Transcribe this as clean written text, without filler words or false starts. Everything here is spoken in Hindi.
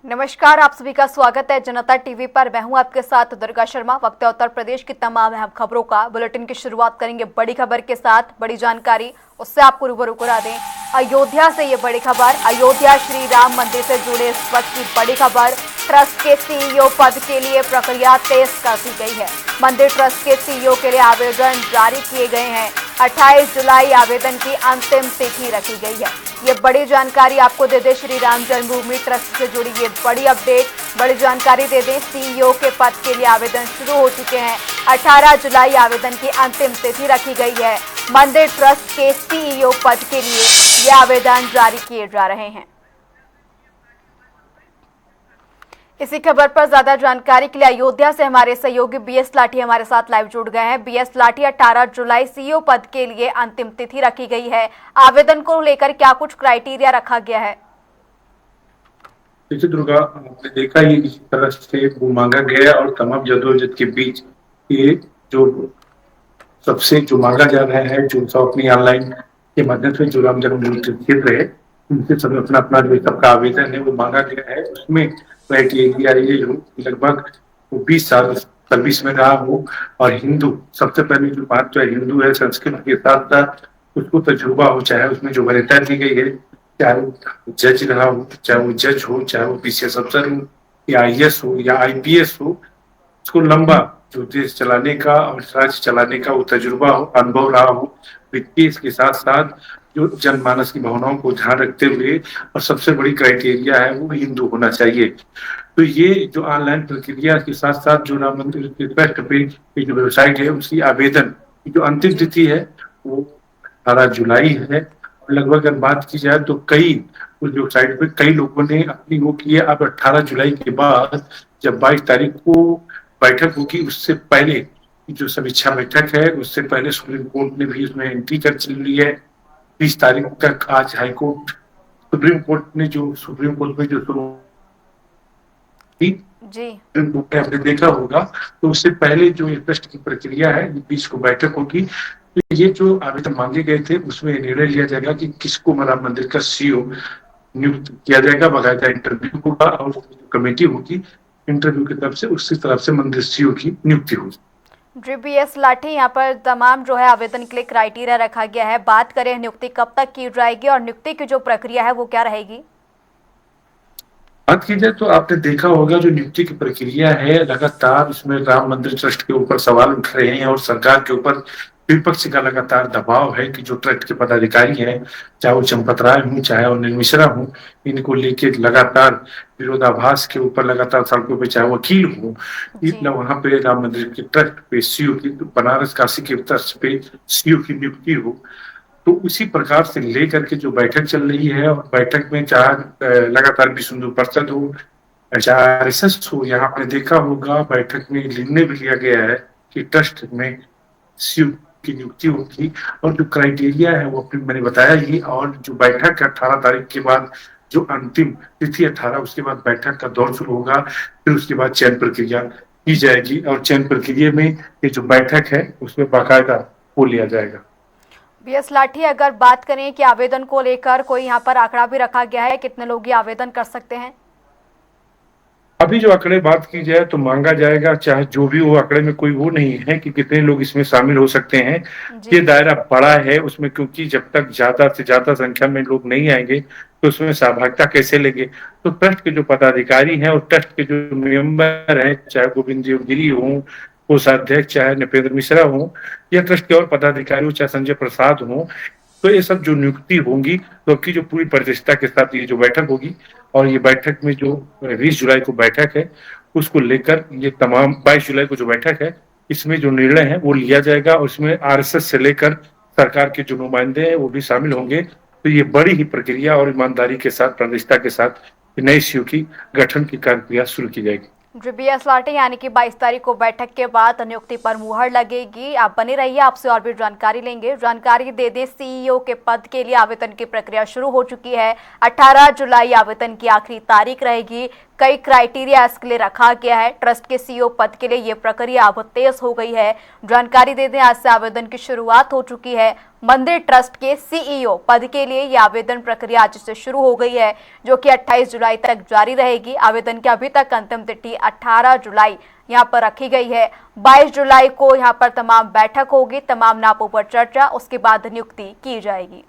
नमस्कार, आप सभी का स्वागत है जनता टीवी पर। मैं हूं आपके साथ दुर्गा शर्मा। वक्त है उत्तर प्रदेश की तमाम अहम खबरों का। बुलेटिन की शुरुआत करेंगे बड़ी खबर के साथ। बड़ी जानकारी उससे आपको रूबरू करा दें। अयोध्या से ये बड़ी खबर। अयोध्या श्री राम मंदिर से जुड़े इस वक्त की बड़ी खबर। ट्रस्ट के सीईओ पद के लिए प्रक्रिया तेज कर दी गई है। मंदिर ट्रस्ट के सीईओ के लिए आवेदन जारी किए गए हैं। 28 जुलाई आवेदन की अंतिम तिथि रखी गई है। ये बड़ी जानकारी आपको दे दें। श्री राम जन्मभूमि ट्रस्ट से जुड़ी ये बड़ी अपडेट, बड़ी जानकारी दे दें। सीईओ के पद के लिए आवेदन शुरू हो चुके हैं। 18 जुलाई आवेदन की अंतिम तिथि रखी गई है। मंदिर ट्रस्ट के सीईओ पद के लिए ये आवेदन जारी किए जा रहे हैं। इसी खबर पर ज्यादा जानकारी के लिए अयोध्या से हमारे सहयोगी बीएस लाठी हमारे साथ लाइव जुड़ गए हैं। बीएस लाठी, 18 जुलाई सीईओ पद के लिए अंतिम तिथि रखी गई है। आवेदन को लेकर क्या कुछ क्राइटेरिया रखा गया है? देखिए दुर्गा, आपने देखा ये इस तरह से वो मांगा गया और तमाम जद्दोजहद के बीच ये जो सबसे जो मांगा जा रहा है, जो सब अपनी ऑनलाइन के माध्यम से जो राम जन्मभूमि क्षेत्र है उनसे सब अपना अपना जो सबका आवेदन है वो मांगा गया है। उसमें क्राइटेरिया ये जो लगभग 20 साल सर्विस में रहा हो और हिंदू, सबसे पहले जो बात जो है हिंदू है, संस्कृत के साथ साथ उसको तजुर्बा हो, चाहे उसमें जो वरीयता दी गई है, चाहे वो जज रहा हो, चाहे वो जज हो, चाहे वो पीसीएस अफसर हो या आईएएस हो या आईपीएस हो, उसको लंबा जो देश चलाने का और राज्य चलाने का वो तजुर्बा हो, अनुभव रहा हो। वित्तीय इसके साथ साथ जो जनमानस की भावनाओं को ध्यान रखते हुए, और सबसे बड़ी क्राइटेरिया है वो हिंदू होना चाहिए। तो ये जो ऑनलाइन प्रक्रिया के साथ साथ जो राम मंदिर के वेबसाइट पे जो वेबसाइट है उसकी आवेदन की जो अंतिम तिथि है वो 18 जुलाई है। और लगभग अगर बात की जाए तो कई उस वेबसाइट पे कई लोगों ने अपनी वो की है। अब 18 जुलाई के बाद जब 22 तारीख को बैठक होगी, उससे पहले जो समीक्षा बैठक है उससे पहले सुप्रीम कोर्ट ने भी उसमें एंट्री कर चल रही है। 20 तारीख तक आज हाईकोर्ट, सुप्रीम कोर्ट में जो शुरू जी आपने देखा होगा, तो उससे पहले जो ट्रस्ट की प्रक्रिया है 20 को बैठक होगी। तो ये जो आवेदन मांगे गए थे उसमें निर्णय लिया जाएगा कि किसको राम मंदिर का सीईओ नियुक्त किया जाएगा। बाकायदा इंटरव्यू होगा और कमेटी होगी, इंटरव्यू की तरफ से उसी तरफ से मंदिर सीईओ की नियुक्ति होगी। जी बीएस लाठी, यहाँ पर तमाम जो है आवेदन के लिए क्राइटेरिया रखा गया है। बात करें नियुक्ति कब तक की जाएगी और नियुक्ति की जो प्रक्रिया है वो क्या रहेगी? बात की जाए तो आपने देखा होगा जो नियुक्ति की प्रक्रिया है, लगातार उसमें राम मंदिर ट्रस्ट के ऊपर सवाल उठ रहे हैं और सरकार के ऊपर विपक्ष का लगातार दबाव है कि जो ट्रस्ट के पदाधिकारी हैं, चाहे वो चंपत राय हूँ चाहे वो अनिल मिश्रा हूँ, इनको लेके लगातार विरोधाभास के ऊपर लगातार सड़कों पे, चाहे वकील हो, वहां पे राम मंदिर के ट्रस्ट पे सीईओ की, बनारस काशी के ट्रस्ट पे सीईओ की नियुक्ति हो। तो उसी प्रकार से लेकर के जो बैठक चल रही है, और बैठक में चाहे लगातार विश्व हिंदू परिषद हो, चाहे आरएसएस हो, यहाँ आपने देखा होगा बैठक में निर्णय भी लिया गया है कि ट्रस्ट में सीईओ की नियुक्ति होगी। और जो क्राइटेरिया है वो अपने मैंने बताया ही। और जो बैठक है 18 तारीख के बाद, जो अंतिम तिथि 18, उसके बाद बैठक का दौर शुरू होगा। फिर उसके बाद चयन प्रक्रिया की जाएगी और चयन प्रक्रिया में ये जो बैठक है उसमें बाकायदा वो लिया जाएगा। बीएस लाठी, अगर बात करें कि आवेदन को लेकर कोई यहाँ पर आंकड़ा भी रखा गया है, कितने लोग ये आवेदन कर सकते हैं? अभी जो आंकड़े बात की जाए तो मांगा जाएगा, चाहे जो भी वो आंकड़े में कोई वो नहीं है कि कितने लोग इसमें शामिल हो सकते हैं। ये दायरा बड़ा है उसमें, क्योंकि जब तक ज्यादा से ज्यादा संख्या में लोग नहीं आएंगे तो उसमें सहभागिता कैसे लेंगे। तो ट्रस्ट के जो पदाधिकारी हैं और ट्रस्ट के जो मेंबर हैं, चाहे गोविंद देव गिरी हो, कोषाध्यक्ष चाहे नृपेंद्र मिश्रा हो, या ट्रस्ट के और पदाधिकारी हो, चाहे संजय प्रसाद हो, तो ये सब जो नियुक्ति होंगी तो की जो पूरी प्रतिष्ठा के साथ ये जो बैठक होगी, और ये बैठक में जो 20 जुलाई को बैठक है उसको लेकर ये तमाम 22 जुलाई को जो बैठक है इसमें जो निर्णय है वो लिया जाएगा। और इसमें आरएसएस से लेकर सरकार के जो नुमाइंदे हैं वो भी शामिल होंगे। तो ये बड़ी ही प्रक्रिया और ईमानदारी के साथ, प्रतिष्ठा के साथ नई सीईओ की गठन की प्रक्रिया शुरू की जाएगी। बीएस लाठी, यानी कि 22 तारीख को बैठक के बाद नियुक्ति पर मुहर लगेगी। आप बने रहिए, आपसे और भी जानकारी लेंगे। जानकारी दे दें, सीईओ के पद के लिए आवेदन की प्रक्रिया शुरू हो चुकी है। 18 जुलाई आवेदन की आखिरी तारीख रहेगी। कई क्राइटेरिया इसके लिए रखा गया है। ट्रस्ट के सीईओ पद के लिए ये प्रक्रिया अब तेज हो गई है। जानकारी दे दें, आज से आवेदन की शुरुआत हो चुकी है। मंदिर ट्रस्ट के सीईओ पद के लिए ये आवेदन प्रक्रिया आज से शुरू हो गई है, जो कि 28 जुलाई तक जारी रहेगी। आवेदन की अभी तक अंतिम तिथि 18 जुलाई यहाँ पर रखी गई है। 22 जुलाई को यहाँ पर तमाम बैठक होगी, तमाम नापों पर चर्चा, उसके बाद नियुक्ति की जाएगी।